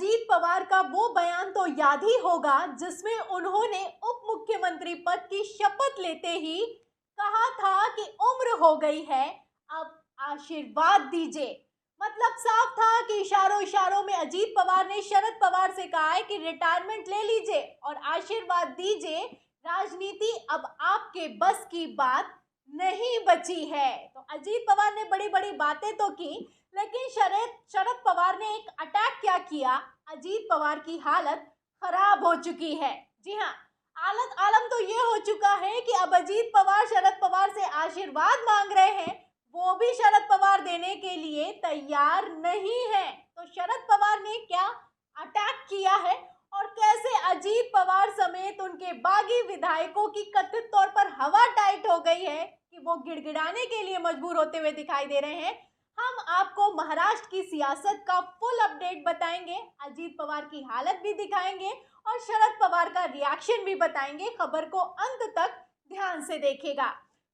अजीत पवार का वो बयान तो याद ही होगा जिसमें उन्होंने उप मुख्यमंत्री पद की शपथ लेते ही कहा था कि उम्र हो गई है, अब आशीर्वाद दीजिए। मतलब साफ था कि इशारों इशारों में अजीत पवार ने शरद पवार से कहा है कि रिटायरमेंट ले लीजिए और आशीर्वाद दीजिए, राजनीति अब आपके बस की बात नहीं बची है। तो अजीत पवार ने बड़ी बड़ी बातें तो की, लेकिन शरद पवार ने एक अटैक क्या किया। अजीत पवार की हालत खराब हो चुकी है। जी हाँ, हालत आलम तो ये हो चुका है कि अब अजीत पवार शरद पवार से आशीर्वाद मांग रहे हैं, वो भी शरद पवार देने के लिए तैयार नहीं है। तो शरद पवार ने क्या अटैक किया है और कैसे अजीत पवार समेत उनके बागी विधायकों की कथित तौर पर हवा टाइट हो गई है कि वो गिड़गिड़ाने के लिए मजबूर होते हुए दिखाई दे रहे हैं, हम आपको महाराष्ट्र की सियासत का फुल अपडेट बताएंगे, अजीत पवार की हालत भी दिखाएंगे और शरद पवार का रिएक्शन भी बताएंगे। खबर को अंत तक ध्यान से देखिएगा।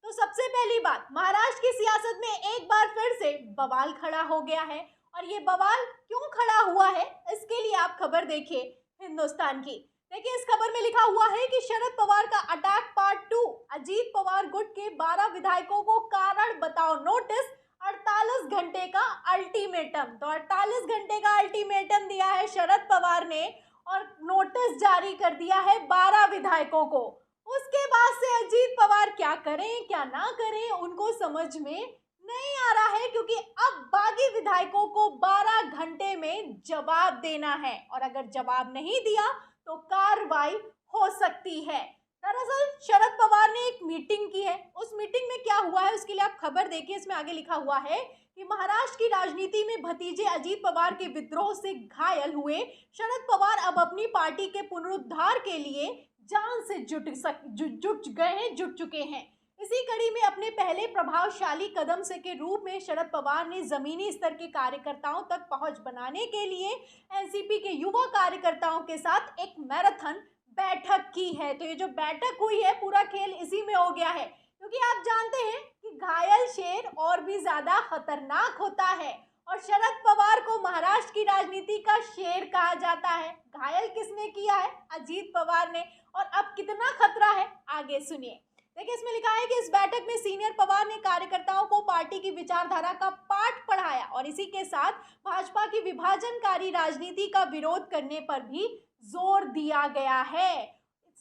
तो सबसे पहली बात, महाराष्ट्र की सियासत में एक बार फिर से बवाल खड़ा हो गया है और ये बवाल क्यों खड़ा हुआ है इसके लिए आप खबर देखिए हिंदुस्तान की। देखिए, इस खबर में लिखा हुआ है कि शरद पवार का अटैक पार्ट 2, अजीत पवार गुट के 12 विधायकों को कारण बताओ नोटिस, 48 घंटे का अल्टीमेटम। तो 48 घंटे का अल्टीमेटम दिया है शरद पवार ने और नोटिस जारी कर दिया है 12 विधायकों को। उसके बाद से अजीत पवार क्या करें क्या ना करें उनको समझ में नहीं आ रहा है, क्योंकि अब बागी विधायकों को 12 घंटे में जवाब देना है और अगर जवाब नहीं दिया तो कार्रवाई हो सकती है। दरअसल शरद पवार ने एक मीटिंग की है, उस मीटिंग में क्या हुआ है उसके लिए आप खबर देखिए। इसमें आगे लिखा हुआ है कि महाराष्ट्र की राजनीति में भतीजे अजीत पवार के विद्रोह से घायल हुए शरद पवार अब अपनी पार्टी के पुनरुद्धार के लिए जान से जुट चुके हैं। इसी कड़ी में अपने पहले प्रभावशाली कदम से के रूप में शरद पवार ने जमीनी स्तर के कार्यकर्ताओं तक पहुंच बनाने के लिए एनसीपी के युवा कार्यकर्ताओं के साथ एक मैराथन बैठक की है। तो ये जो बैठक हुई है पूरा खेल इसी में हो गया है, क्योंकि आप जानते हैं कि घायल शेर और भी ज्यादा खतरनाक होता है और शरद पवार को महाराष्ट्र की राजनीति का शेर कहा जाता है। घायल किसने किया है? अजीत पवार ने। और अब कितना खतरा है आगे सुनिए। देखिए, इसमें लिखा है कि इस बैठक में सीनियर पवार ने कार्यकर्ताओं को पार्टी की विचारधारा का पाठ पढ़ाया और इसी के साथ भाजपा की विभाजनकारी राजनीति का विरोध करने पर भी जोर दिया गया है।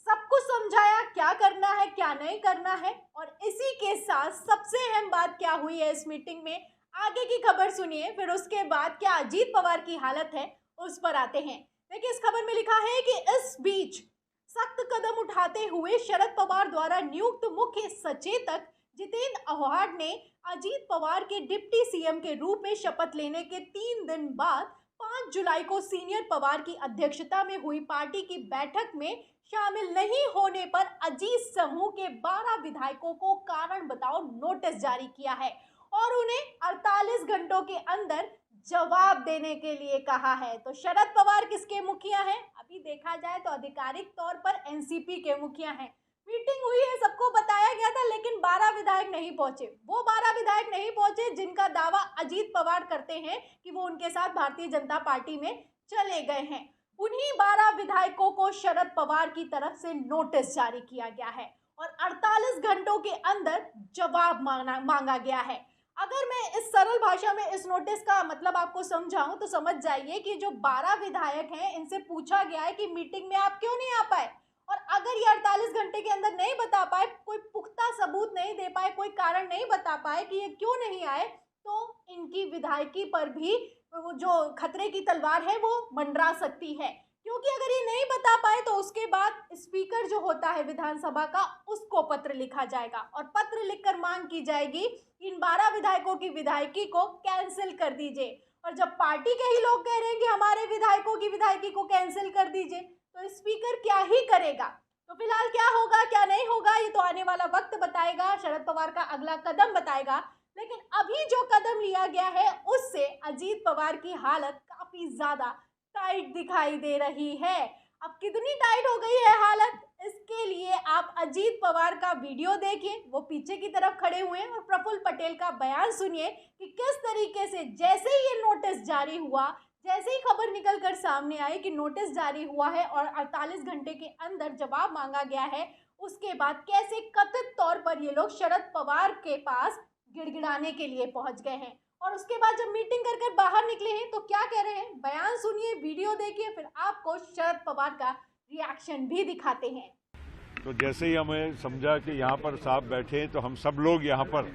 सब कुछ समझाया क्या करना है क्या नहीं करना है और इसी के साथ सबसे अहम बात क्या हुई है इस मीटिंग में, आगे की खबर सुनिए, फिर उसके बाद क्या अजीत पवार की हालत है उस पर आते हैं। देखिए, इस खबर में लिखा है कि इस बीच सख्त कदम उठाते हुए शरद पवार द्वारा नियुक्त मुख्य सचेतक जितेंद्र आव्हाड ने अजीत पवार के डिप्टी सीएम के रूप में शपथ लेने के 3 दिन बाद 5 जुलाई को सीनियर पवार की अध्यक्षता में हुई पार्टी की बैठक में शामिल नहीं होने पर अजीत समूह के 12 विधायकों को कारण बताओ नोटिस जारी किया है और उन्हें 48 घंटों के अंदर जवाब देने के लिए कहा है। तो शरद पवार किसके मुखिया हैं? अभी देखा जाए तो आधिकारिक तौर पर एनसीपी के मुखिया हैं। मीटिंग हुई है, सबको बताया गया था, लेकिन 12 विधायक नहीं पहुंचे। वो 12 विधायक नहीं पहुंचे जिनका दावा अजीत पवार करते हैं कि वो उनके साथ भारतीय जनता पार्टी में चले गए हैं। उन्हीं 12 विधायकों को शरद पवार की तरफ से नोटिस जारी किया गया है और 48 घंटों के अंदर जवाब मांगा गया है। अगर मैं इस सरल भाषा में इस नोटिस का मतलब आपको समझाऊं तो समझ जाइए कि जो 12 विधायक हैं इनसे पूछा गया है कि मीटिंग में आप क्यों नहीं आ पाए, और अगर ये 48 घंटे के अंदर नहीं बता पाए, कोई पुख्ता सबूत नहीं दे पाए, कोई कारण नहीं बता पाए कि ये क्यों नहीं आए, तो इनकी विधायकी पर भी वो जो खतरे की तलवार है वो मंडरा सकती है। क्योंकि अगर ये नहीं बता पाए तो उसके बाद स्पीकर जो होता है विधानसभा का उसको पत्र लिखा जाएगा और पत्र लिखकर मांग की जाएगी इन 12 विधायकों की विधायकी को कैंसिल कर दीजिए। और जब पार्टी के ही लोग कह रहे हैं कि हमारे विधायकों की विधायकी को कैंसिल कर दीजिए, तो स्पीकर क्या ही करेगा। तो फिलहाल क्या होगा क्या नहीं होगा ये तो आने वाला वक्त बताएगा, शरद पवार का अगला कदम बताएगा। लेकिन अभी जो कदम लिया गया है उससे अजीत पवार की हालत काफी ज्यादा टाइट दिखाई दे रही है। अब कितनी टाइट हो गई है हालत, इसके लिए आप अजीत पवार का वीडियो देखिए, वो पीछे की तरफ खड़े हुए हैं, और प्रफुल्ल पटेल का बयान सुनिए कि किस तरीके से जैसे ही ये नोटिस जारी हुआ, जैसे ही खबर निकल कर सामने आई कि नोटिस जारी हुआ है और 48 घंटे के अंदर जवाब मांगा गया है, उसके बाद कैसे कथित तौर पर ये लोग शरद पवार के पास गिड़गिड़ाने के लिए पहुंच गए हैं। और उसके बाद जब मीटिंग कर कर बाहर निकले हैं तो क्या कह रहे हैं, बयान सुनिए, वीडियो देखिए, फिर आपको शरद पवार का रिएक्शन भी दिखाते हैं। तो जैसे ही हमें समझा कि यहाँ पर साहब बैठे हैं तो हम सब लोग यहाँ पर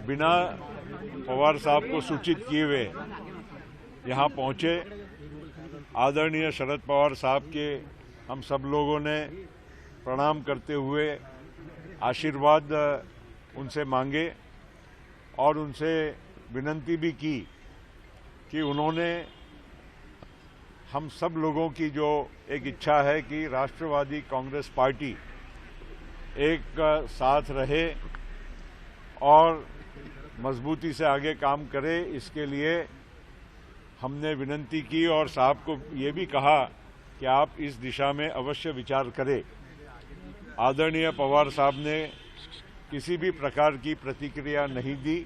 बिना पवार साहब को सूचित किए हुए यहाँ पहुँचे। आदरणीय शरद पवार साहब के हम सब लोगों ने प्रणाम करते हुए आशीर्वाद उनसे मांगे और उनसे विनती भी की कि उन्होंने हम सब लोगों की जो एक इच्छा है कि राष्ट्रवादी कांग्रेस पार्टी एक साथ रहे और मजबूती से आगे काम करे, इसके लिए हमने विनती की और साहब को ये भी कहा कि आप इस दिशा में अवश्य विचार करें। आदरणीय पवार साहब ने किसी भी प्रकार की प्रतिक्रिया नहीं दी।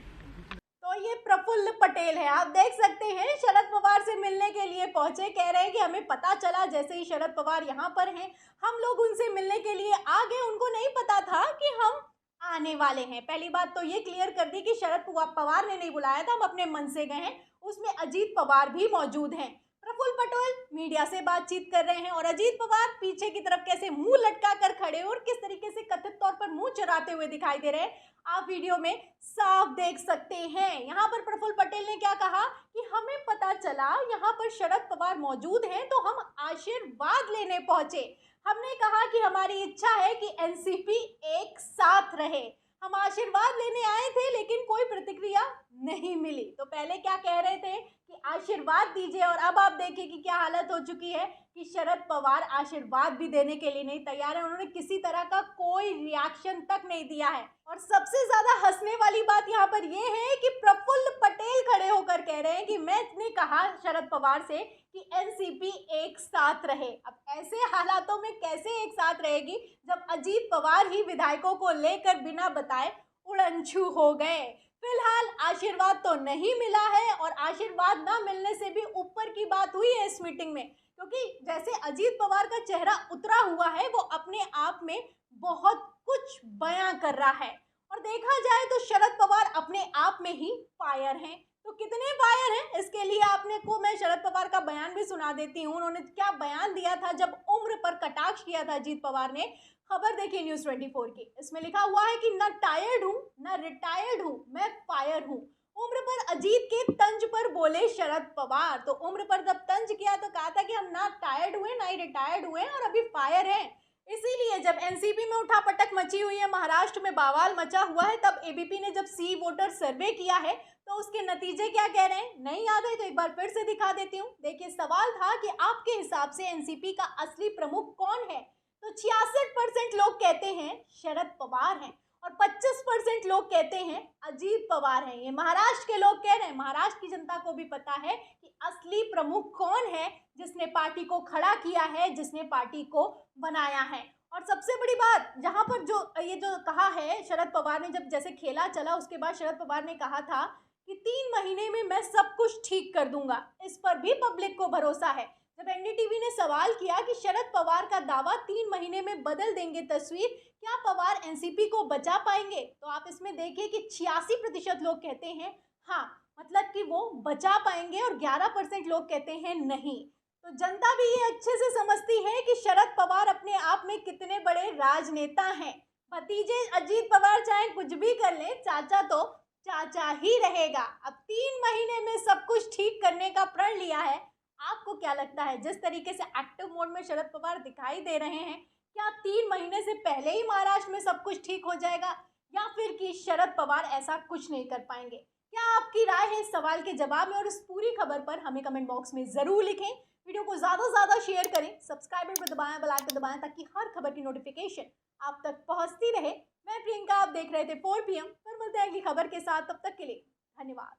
तो ये प्रफुल्ल पटेल है, आप देख सकते हैं, शरद पवार से मिलने के लिए पहुंचे। कह रहे हैं कि हमें पता चला जैसे ही शरद पवार यहाँ पर हैं, हम लोग उनसे मिलने के लिए आ गए। उनको नहीं पता था कि हम आने वाले हैं। पहली बात तो ये क्लियर कर दी कि शरद पवार ने नहीं बुलाया था, हम अपने मन से गए हैं। उसमें अजीत पवार भी मौजूद हैं। प्रफुल्ल पटेल मीडिया से बातचीत कर रहे हैं और अजीत पवार पीछे की तरफ कैसे मुंह लटका कर खड़े और किस तरीके से कथित तौर पर मुंह चुराते हुए दिखाई दे रहे हैं, आप वीडियो में साफ देख सकते हैं। यहाँ पर प्रफुल्ल पटेल ने क्या कहा कि हमें पता चला यहाँ पर शरद पवार मौजूद हैं तो हम आशीर्वाद लेने पहुंचे। हमने कहा कि हमारी इच्छा है कि एनसीपी एक साथ रहे। हम आशीर्वाद लेने आए थे लेकिन कोई प्रतिक्रिया नहीं मिली। तो पहले क्या कह रहे थे कि आशीर्वाद दीजिए और अब आप देखिए कि क्या हालत हो चुकी है कि शरद पवार आशीर्वाद भी देने के लिए नहीं तैयार है। उन्होंने किसी तरह का कोई रिएक्शन तक नहीं दिया है। और सबसे ज्यादा हंसने वाली बात यहाँ पर यह है कि प्रफुल्ल पटेल खड़े होकर कह रहे हैं कि मैंने कहा शरद पवार से कि एनसीपी एक साथ रहे। अब ऐसे हालातों में कैसे एक साथ रहेगी जब अजीत पवार ही विधायकों को लेकर बिना बताए उड़नछू हो गए। फिलहाल आशीर्वाद तो नहीं मिला है और आशीर्वाद ना मिलने से भी ऊपर की बात हुई है इस मीटिंग में, क्योंकि जैसे अजीत पवार का चेहरा उतरा हुआ है वो अपने आप में बहुत कुछ बयां कर रहा है। और देखा जाए तो शरद पवार अपने आप में ही फायर हैं। तो कितने फायर हैं इसके लिए आपने को मैं शरद पवार का बयान भी सुना देती हूँ। उन्होंने क्या बयान दिया था जब उम्र पर कटाक्ष किया था अजीत पवार ने। खबर देखिए न्यूज़ 24 की, इसमें लिखा हुआ है कि न टायर्ड हूँ न रिटायर्ड हूँ, मैं फायर हूँ। उम्र पर अजीत के तंज पर बोले शरद पवार। तो उम्र पर जब तंज किया तो कहा था कि हम ना टायर्ड हुए ना ही रिटायर्ड हुए और अभी फायर हैं। इसीलिए जब एनसीपी में उठापटक मची हुई है, महाराष्ट्र में बवाल मचा हुआ है, तब एबीपी ने जब सी वोटर सर्वे किया है तो उसके नतीजे क्या कह रहे हैं, नहीं याद है तो एक बार फिर से दिखा देती हूँ। देखिए, सवाल था कि आपके हिसाब से एनसीपी का असली प्रमुख कौन है। तो 66% लोग कहते हैं शरद पवार हैं और 25% लोग कहते हैं अजीत पवार हैं। ये महाराष्ट्र के लोग कह रहे हैं। महाराष्ट्र की जनता को भी पता है कि असली प्रमुख कौन है, जिसने पार्टी को खड़ा किया है, जिसने पार्टी को बनाया है। और सबसे बड़ी बात, जहां पर जो कहा है शरद पवार ने, जब जैसे खेला चला उसके बाद शरद पवार ने कहा था कि 3 महीने में मैं सब कुछ ठीक कर दूंगा, इस पर भी पब्लिक को भरोसा है। जब एनडीटीवी ने सवाल किया कि शरद पवार का दावा 3 महीने में बदल देंगे तस्वीर, क्या पवार एनसीपी को बचा पाएंगे, तो आप इसमें देखिए कि 86% लोग कहते हैं हाँ, मतलब कि वो बचा पाएंगे और 11% लोग कहते हैं नहीं। तो जनता भी ये अच्छे से समझती है कि शरद पवार अपने आप में कितने बड़े राजनेता हैं। भतीजे अजीत पवार चाहे कुछ भी कर ले, चाचा तो चाचा ही रहेगा। अब 3 महीने में सब कुछ ठीक करने का प्रण लिया है। आपको क्या लगता है, जिस तरीके से एक्टिव मोड में शरद पवार दिखाई दे रहे हैं, क्या 3 महीने से पहले ही महाराष्ट्र में सब कुछ ठीक हो जाएगा, या फिर कि शरद पवार ऐसा कुछ नहीं कर पाएंगे? क्या आपकी राय है इस सवाल के जवाब में, और इस पूरी खबर पर हमें कमेंट बॉक्स में जरूर लिखें। वीडियो को ज़्यादा से ज़्यादा शेयर करें, सब्सक्राइब पर दबाएं, बेल आइकन दबाएं, ताकि हर खबर की नोटिफिकेशन आप तक पहुंचती रहे। मैं प्रियंका, आप देख रहे थे 4 PM। फिर मिलते हैं अगली खबर के साथ, तब तक के लिए धन्यवाद।